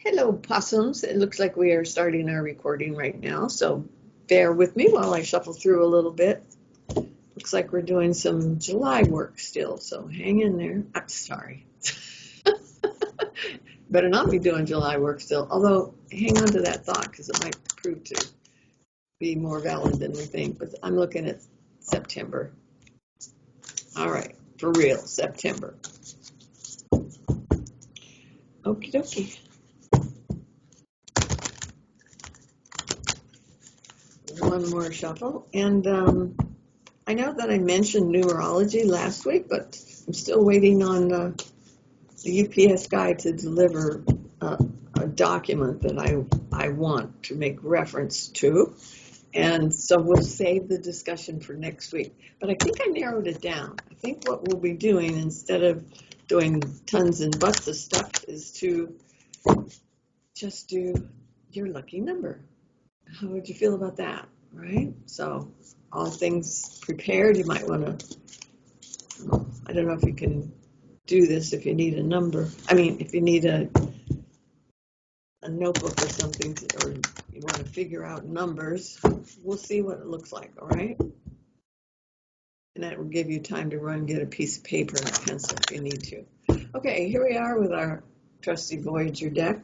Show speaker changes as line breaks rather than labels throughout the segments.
Hello, possums. It looks like we are starting our recording right now, so bear with me while I shuffle through a little bit. Looks like we're doing some July work still, so hang in there. I'm sorry. Better not be doing July work still, although hang on to that thought because it might prove to be more valid than we think, but I'm looking at September. All right, for real, September. Okie dokie. One more shuffle, and I know that I mentioned numerology last week, but I'm still waiting on the UPS guy to deliver a document that I want to make reference to. And so we'll save the discussion for next week. But I think I narrowed it down. I think what we'll be doing instead of doing tons and buts of stuff is to just do your lucky number. How would you feel about that, right? So all things prepared, you might want to, I don't know if you can do this if you need a number. I mean, if you need a notebook or something, or you want to figure out numbers, we'll see what it looks like, all right? And that will give you time to run, get a piece of paper and a pencil if you need to. Okay, here we are with our trusty Voyager deck.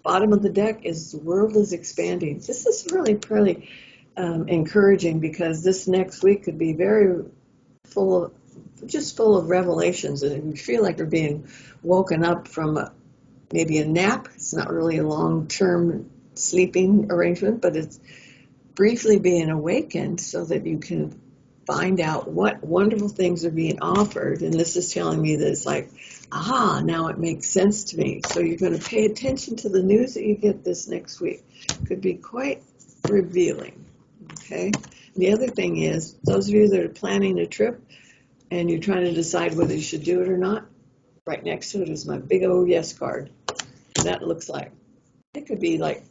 Bottom of the deck is the world is expanding. This is really pretty encouraging because this next week could be very full of revelations, and we feel like we're being woken up from maybe a nap. It's not really a long-term sleeping arrangement, but it's briefly being awakened so that you can find out what wonderful things are being offered. And this is telling me that it's like, aha, now it makes sense to me. So you're going to pay attention to the news that you get this next week. Could be quite revealing, okay? And the other thing is, those of you that are planning a trip and you're trying to decide whether you should do it or not, right next to it is my big old yes card. And that looks like, it could be like,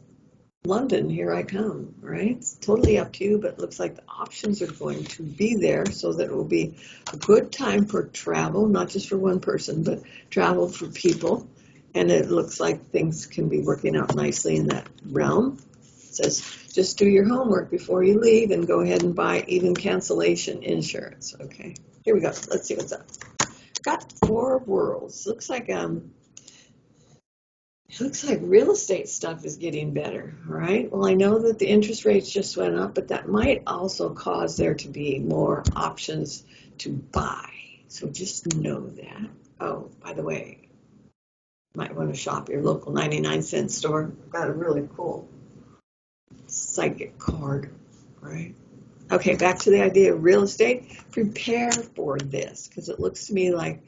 London, here I come, right? It's totally up to you, but it looks like the options are going to be there so that it will be a good time for travel, not just for one person, but travel for people. And it looks like things can be working out nicely in that realm. It says, just do your homework before you leave and go ahead and buy even cancellation insurance. Okay, here we go. Let's see what's up. Got 4 worlds. Looks like real estate stuff is getting better, all right? Well, I know that the interest rates just went up, but that might also cause there to be more options to buy. So just know that. Oh, by the way, you might want to shop your local 99-cent store. I've got a really cool psychic card, right? Okay, back to the idea of real estate. Prepare for this, because it looks to me like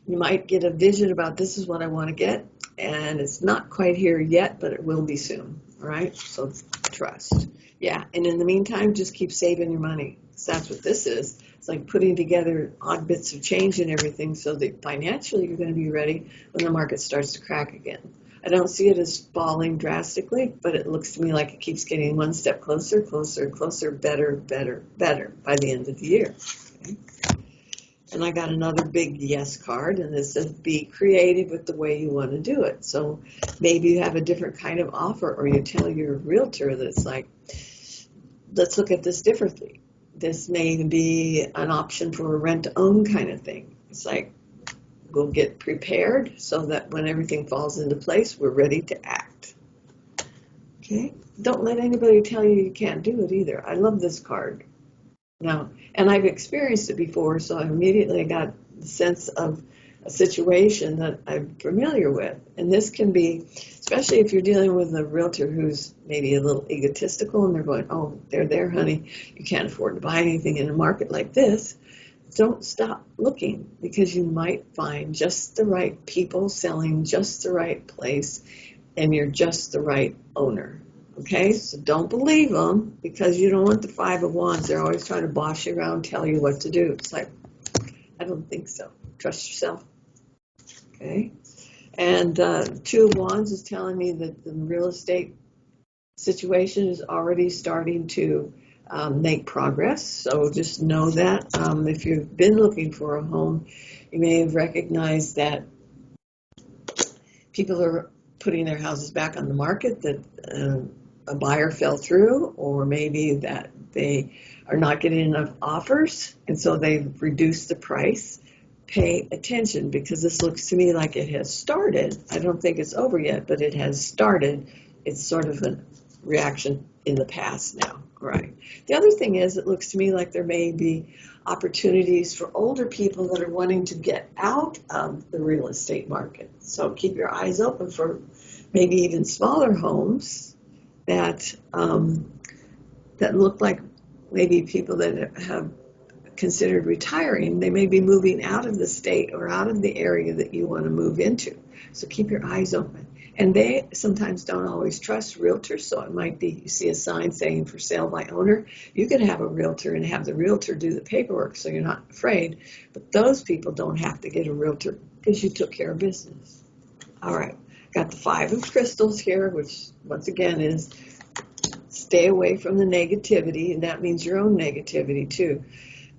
you might get a vision about this is what I want to get. And it's not quite here yet, but it will be soon, all right? So trust. Yeah, and in the meantime, just keep saving your money. So that's what this is. It's like putting together odd bits of change and everything so that financially you're going to be ready when the market starts to crack again. I don't see it as falling drastically, but it looks to me like it keeps getting one step closer, closer, closer, better, better, better by the end of the year. Okay? And I got another big yes card, and this says be creative with the way you want to do it. So maybe you have a different kind of offer, or you tell your realtor that it's like, let's look at this differently. This may be an option for a rent-to-own kind of thing. It's like, we'll get prepared so that when everything falls into place, we're ready to act. Okay? Don't let anybody tell you you can't do it either. I love this card. No, and I've experienced it before, so I immediately got the sense of a situation that I'm familiar with. And this can be, especially if you're dealing with a realtor who's maybe a little egotistical and they're going, oh, there, honey, you can't afford to buy anything in a market like this. Don't stop looking, because you might find just the right people selling just the right place, and you're just the right owner. Okay, so don't believe them, because you don't want the 5 of Wands. They're always trying to boss you around, tell you what to do. It's like, I don't think so. Trust yourself. Okay, and 2 of Wands is telling me that the real estate situation is already starting to make progress. So just know that if you've been looking for a home, you may have recognized that people are putting their houses back on the market that a buyer fell through, or maybe that they are not getting enough offers and so they've reduced the price. Pay attention, because this looks to me like it has started. I don't think it's over yet, but it has started. It's sort of a reaction in the past now, right? The other thing is, it looks to me like there may be opportunities for older people that are wanting to get out of the real estate market. So keep your eyes open for maybe even smaller homes that that look like maybe people that have considered retiring. They may be moving out of the state or out of the area that you want to move into. So keep your eyes open. And they sometimes don't always trust realtors, so it might be you see a sign saying for sale by owner. You could have a realtor and have the realtor do the paperwork so you're not afraid, but those people don't have to get a realtor because you took care of business. All right, got the 5 of crystals here, which once again is stay away from the negativity, and that means your own negativity too.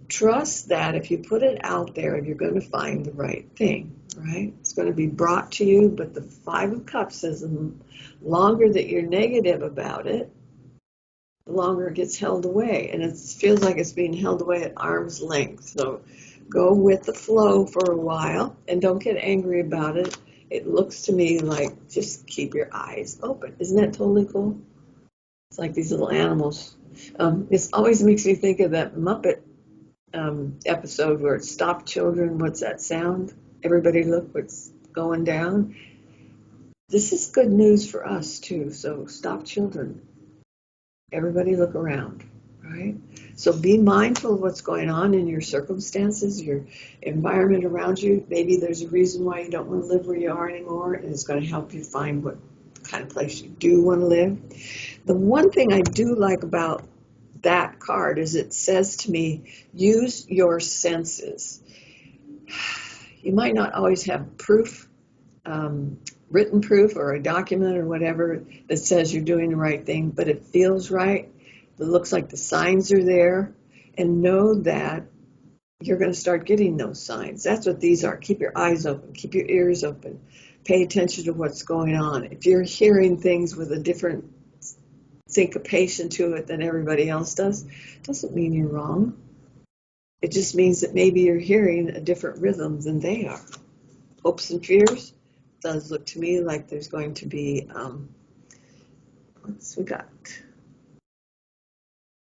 Trust that if you put it out there, you're going to find the right thing, right? It's going to be brought to you, but the 5 of Cups says the longer that you're negative about it, the longer it gets held away. And it feels like it's being held away at arm's length. So go with the flow for a while and don't get angry about it. It looks to me like just keep your eyes open. Isn't that totally cool? It's like these little animals. It always makes me think of that Muppet episode where it stopped children. What's that sound? Everybody look what's going down. This is good news for us too. So stop children. Everybody look around, right? So be mindful of what's going on in your circumstances, your environment around you. Maybe there's a reason why you don't want to live where you are anymore, and it's going to help you find what kind of place you do want to live. The one thing I do like about that card is it says to me, use your senses. You might not always have proof, written proof or a document or whatever that says you're doing the right thing, but it feels right. It looks like the signs are there, and know that you're going to start getting those signs. That's what these are. Keep your eyes open, keep your ears open, pay attention to what's going on. If you're hearing things with a different syncopation to it than everybody else does, doesn't mean you're wrong. It just means that maybe you're hearing a different rhythm than they are. Hopes and fears does look to me like there's going to be, what's we got?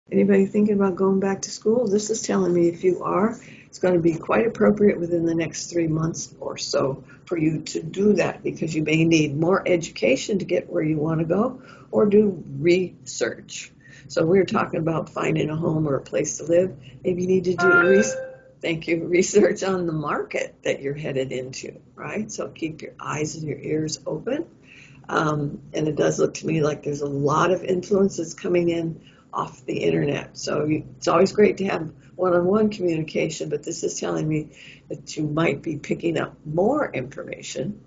Anybody thinking about going back to school? This is telling me if you are, it's going to be quite appropriate within the next 3 months or so for you to do that, because you may need more education to get where you want to go, or do research. So we're talking about finding a home or a place to live. Maybe you need to do research on the market that you're headed into, right? So keep your eyes and your ears open. And it does look to me like there's a lot of influences coming in off the internet. So it's always great to have one-on-one communication, but this is telling me that you might be picking up more information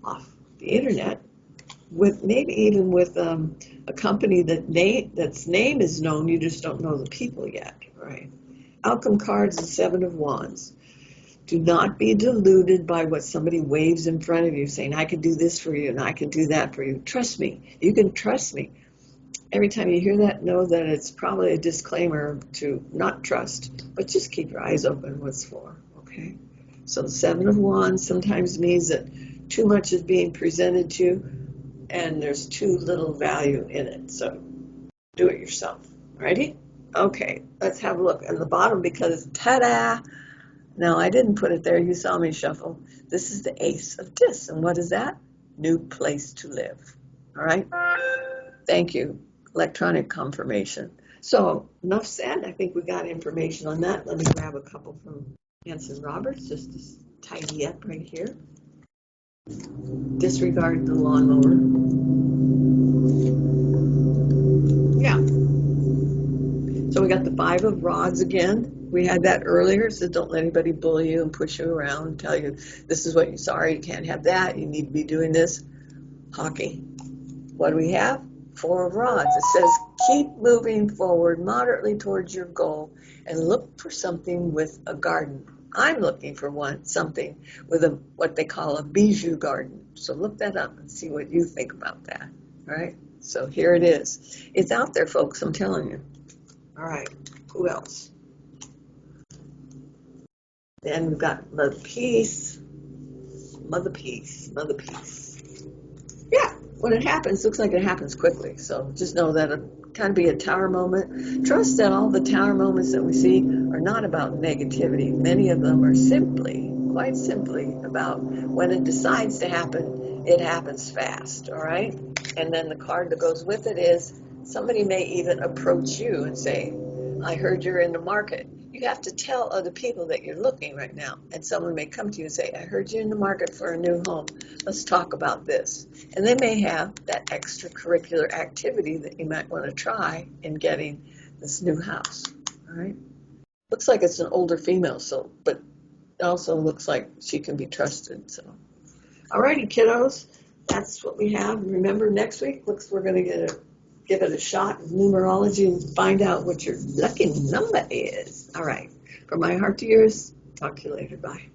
off the internet, with maybe even with a company that's name is known, you just don't know the people yet, right? Outcome cards, the 7 of Wands. Do not be deluded by what somebody waves in front of you saying, I can do this for you and I can do that for you. Trust me. You can trust me. Every time you hear that, know that it's probably a disclaimer to not trust, but just keep your eyes open what's for, okay? So the 7 of Wands sometimes means that too much is being presented to you and there's too little value in it. So do it yourself. Ready? Okay, let's have a look at the bottom, because ta-da! Now, I didn't put it there. You saw me shuffle. This is the Ace of Discs. And what is that? New place to live. All right? Thank you. Electronic confirmation. So, enough said. I think we got information on that. Let me grab a couple from Hanson Roberts just to tidy up right here. Disregard the lawnmower. Yeah. So we got the 5 of Rods again. We had that earlier, so don't let anybody bully you and push you around and tell you this is what you're sorry, you can't have that, you need to be doing this. Hockey. What do we have? 4 of Rods. It says keep moving forward moderately towards your goal and look for something with a garden. I'm looking for something with what they call a bijou garden. So look that up and see what you think about that. All right. So here it is. It's out there, folks. I'm telling you. All right. Who else? Then we've got Mother Peace. Mother Peace. Mother Peace. Yeah. When it happens, looks like it happens quickly. So just know that it can be a tower moment. Trust that all the tower moments that we see are not about negativity. Many of them are simply, quite simply, about when it decides to happen, it happens fast. All right. And then the card that goes with it is somebody may even approach you and say, I heard you're in the market. You have to tell other people that you're looking right now. And someone may come to you and say, I heard you're in the market for a new home. Let's talk about this. And they may have that extracurricular activity that you might want to try in getting this new house. All right. Looks like it's an older female, so, but it also looks like she can be trusted. So, all righty, kiddos. That's what we have. Remember, next week, we're going to give it a shot in numerology and find out what your lucky number is. All right. From my heart to yours, talk to you later. Bye.